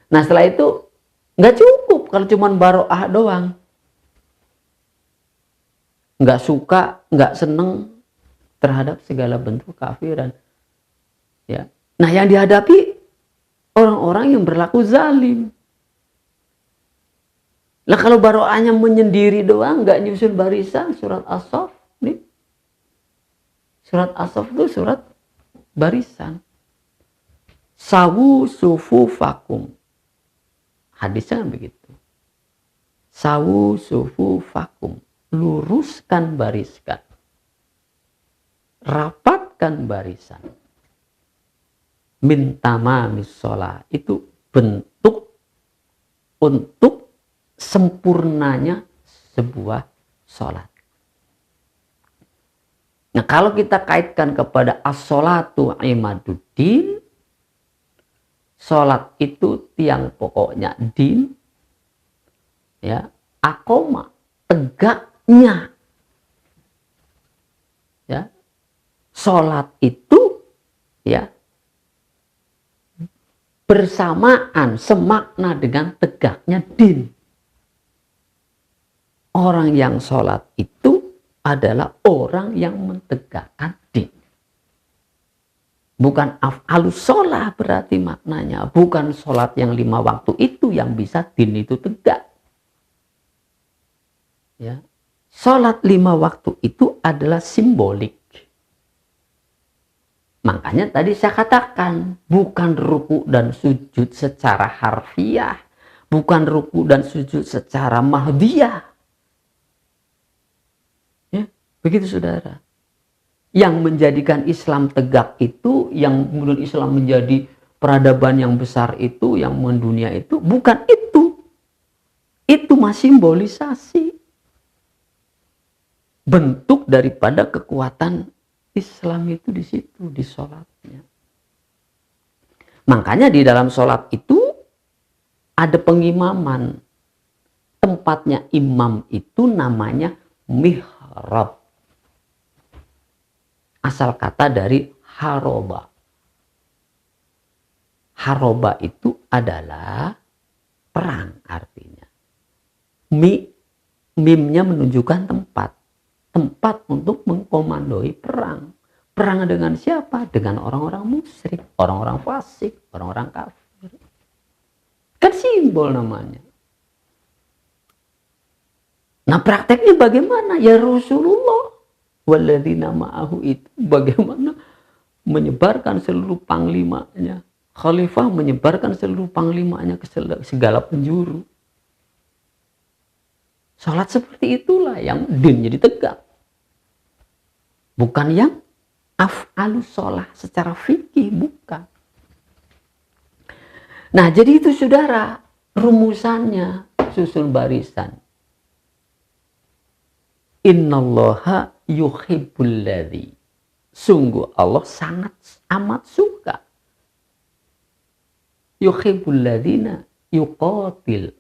Nah setelah itu nggak cukup kalau cuma baro'ah doang. Nggak suka, nggak seneng terhadap segala bentuk kekafiran. Ya. Nah yang dihadapi orang-orang yang berlaku zalim. Nah kalau baro'ahnya menyendiri doang, nggak nyusun barisan, surat As-Saff nih. Surat As-Saff itu surat barisan. Sawu sufufakum. Hadisnya kan begitu. Sawu sufufakum. Luruskan bariskan. Rapatkan barisan. Min tamamis shalah. Itu bentuk untuk sempurnanya sebuah sholat. Nah kalau kita kaitkan kepada as-sholatu imaduddin, sholat itu tiang pokoknya din, ya, akoma, tegaknya, ya, sholat itu, ya, bersamaan, semakna dengan tegaknya din. Orang yang sholat itu adalah orang yang mentegakkan din. Bukan af'alus sholat berarti maknanya. Bukan sholat yang 5 waktu itu yang bisa din itu tegak. Ya. Sholat 5 waktu itu adalah simbolik. Makanya tadi saya katakan, bukan ruku dan sujud secara harfiah. Bukan ruku dan sujud secara mahdiyah. Begitu saudara. Yang menjadikan Islam tegak itu, yang kemudian Islam menjadi peradaban yang besar itu, yang mendunia itu, bukan itu. Itu masih simbolisasi. Bentuk daripada kekuatan Islam itu di situ, di sholatnya. Makanya di dalam sholat itu ada pengimaman. Tempatnya imam itu namanya mihrab. Asal kata dari haroba. Haroba itu adalah perang artinya. Mimnya menunjukkan tempat. Tempat untuk mengkomandoi perang. Perang dengan siapa? Dengan orang-orang musyrik, orang-orang fasik, orang-orang kafir. Kan simbol namanya. Nah prakteknya bagaimana? Ya Rasulullah walladzina ma'ahu itu bagaimana menyebarkan seluruh panglimanya. Khalifah menyebarkan seluruh panglimanya ke segala penjuru. Salat seperti itulah yang din jadi tegak. Bukan yang af'alus sholah secara fikih, bukan. Nah jadi itu saudara, rumusannya susun barisan. Innallaha yuhibbul ladzi. Sungguh Allah sangat amat suka. Yuhibbul ladzina yuqatil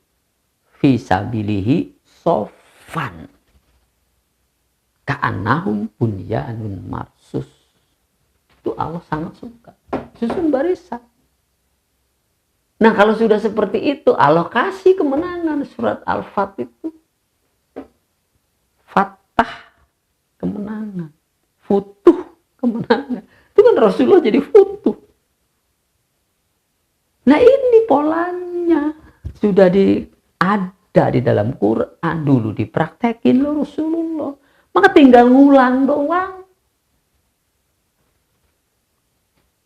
fi sabilihi soffan. Ka'annahum bunyanun marsus. Itu Allah sangat suka. Susun barisan. Nah kalau sudah seperti itu, Allah kasih kemenangan. Surat Al-Fat itu. Fatah, kemenangan. Futuh, kemenangan. Itu kan Rasulullah jadi futuh. Nah ini polanya. Sudah ada di dalam Quran. Dulu dipraktekin loh Rasulullah. Maka tinggal ngulang doang.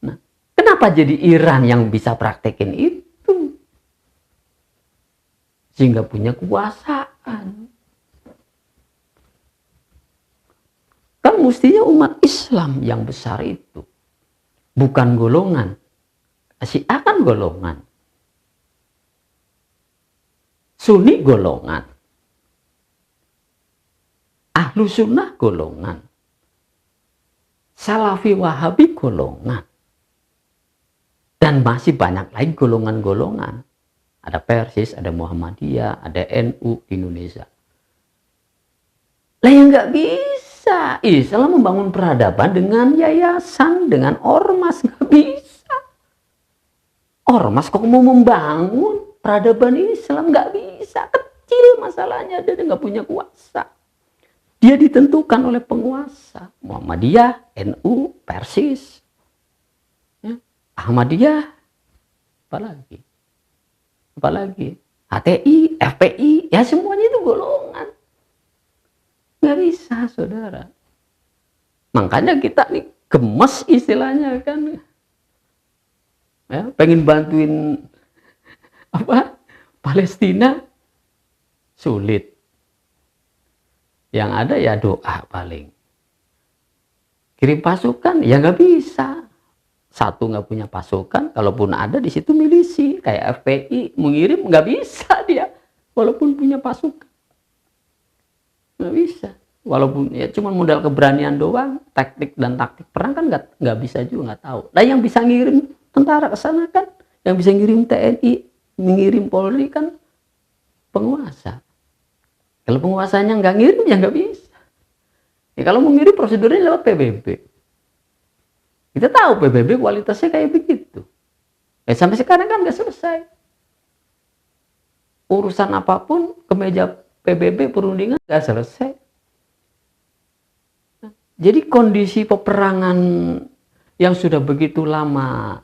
Nah, kenapa jadi Iran yang bisa praktekin itu? Sehingga punya kekuasaan. Kan mestinya umat Islam yang besar itu. Bukan golongan. Syiah kan golongan. Sunni golongan. Ahlu sunnah golongan. Salafi Wahabi golongan. Dan masih banyak lagi golongan-golongan. Ada Persis, ada Muhammadiyah, ada NU di Indonesia. Lah yang nggak bisa. Islam membangun peradaban dengan yayasan, dengan ormas. Nggak bisa. Ormas kok mau membangun peradaban Islam? Nggak bisa. Kecil masalahnya. Dia nggak punya kuasa. Dia ditentukan oleh penguasa. Muhammadiyah, NU, Persis, ya. Ahmadiyah, apalagi HTI, FPI, ya semuanya itu golongan. Nggak bisa, saudara. Makanya kita nih gemes istilahnya kan, ya, pengen bantuin Palestina sulit. Yang ada ya doa paling. Kirim pasukan ya nggak bisa. Satu nggak punya pasukan, kalaupun ada di situ milisi kayak FPI mengirim nggak bisa dia, walaupun punya pasukan nggak bisa. Walaupun ya cuma modal keberanian doang, taktik dan taktik perang kan nggak bisa juga, nggak tahu. Nah yang bisa ngirim tentara ke sana kan, yang bisa ngirim TNI, mengirim Polri kan penguasa. Kalau penguasanya nggak ngirim ya nggak bisa. Ya, kalau mau ngirim prosedurnya lewat PBB. Kita tahu PBB kualitasnya kayak begitu. Sampai sekarang kan nggak selesai. Urusan apapun ke meja PBB perundingan nggak selesai. Jadi kondisi peperangan yang sudah begitu lama,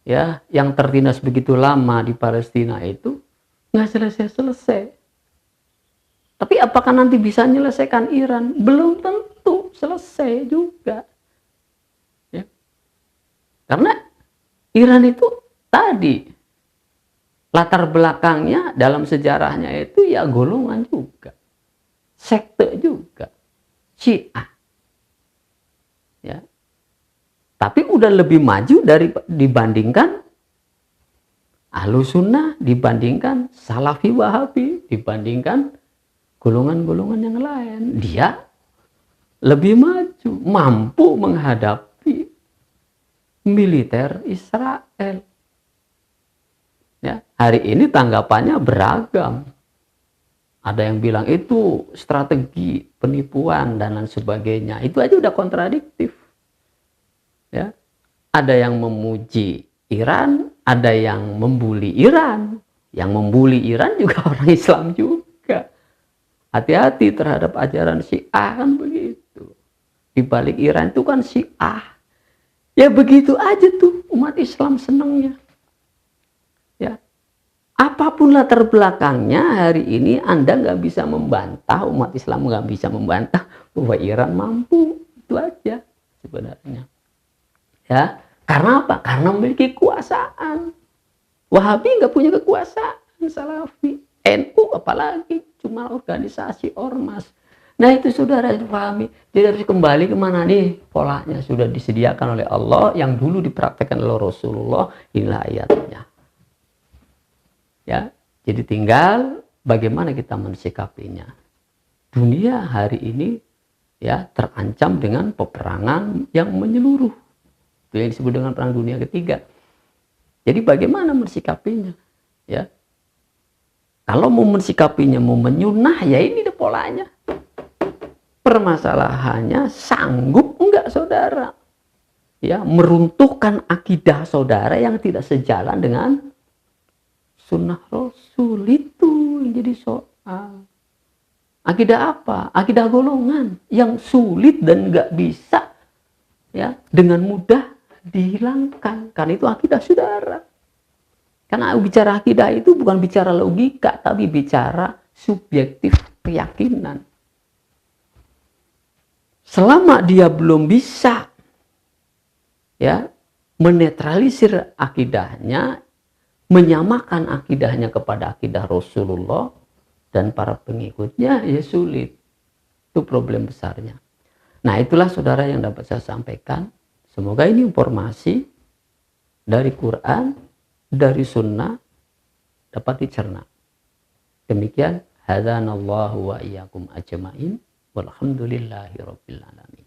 ya, yang tertindas begitu lama di Palestina itu nggak selesai-selesai. Tapi apakah nanti bisa menyelesaikan Iran? Belum tentu selesai juga. Ya. Karena Iran itu tadi latar belakangnya dalam sejarahnya itu ya golongan juga. Sekte juga. Syiah. Ya. Tapi udah lebih maju dibandingkan Ahlus Sunnah, dibandingkan Salafi Wahabi, dibandingkan golongan-golongan yang lain. Dia lebih maju, mampu menghadapi militer Israel. Ya, hari ini tanggapannya beragam. Ada yang bilang itu strategi penipuan dan lain sebagainya. Itu aja udah kontradiktif. Ya. Ada yang memuji Iran, ada yang membuli Iran. Yang membuli Iran juga orang Islam juga. Hati-hati terhadap ajaran Syiah kan begitu. Di balik Iran itu kan Syiah. Ya begitu aja tuh umat Islam senangnya. Ya. Apapun latar belakangnya hari ini Anda nggak bisa membantah, umat Islam nggak bisa membantah bahwa Iran mampu. Itu aja sebenarnya. Ya. Karena apa? Karena memiliki kekuasaan. Wahabi nggak punya kekuasaan. Salafi. NU apalagi cuma organisasi ormas. Nah itu saudara dipahami. Jadi harus kembali kemana nih? Polanya sudah disediakan oleh Allah, yang dulu dipraktekkan oleh Rasulullah. Inilah ayatnya. Ya, jadi tinggal bagaimana kita mensikapinya. Dunia hari ini ya terancam dengan peperangan yang menyeluruh. Itu yang disebut dengan perang dunia ketiga. Jadi bagaimana mensikapinya? Ya. Kalau mau mensikapinya, mau menyunah, ya ini deh polanya. Permasalahannya sanggup enggak saudara? Ya, meruntuhkan akidah saudara yang tidak sejalan dengan sunnah Rasul. Itu yang jadi soal. Akidah apa? Akidah golongan yang sulit dan enggak bisa ya dengan mudah dihilangkan. Karena itu akidah saudara. Karena bicara akidah itu bukan bicara logika, tapi bicara subjektif keyakinan. Selama dia belum bisa ya menetralisir akidahnya, menyamakan akidahnya kepada akidah Rasulullah dan para pengikutnya, ya sulit. Itu problem besarnya. Nah, itulah saudara yang dapat saya sampaikan. Semoga ini informasi dari Quran, dari sunnah dapat dicerna. Demikian, hadanallahu wa iyyakum ajmain. Walhamdulillahirabbil alamin.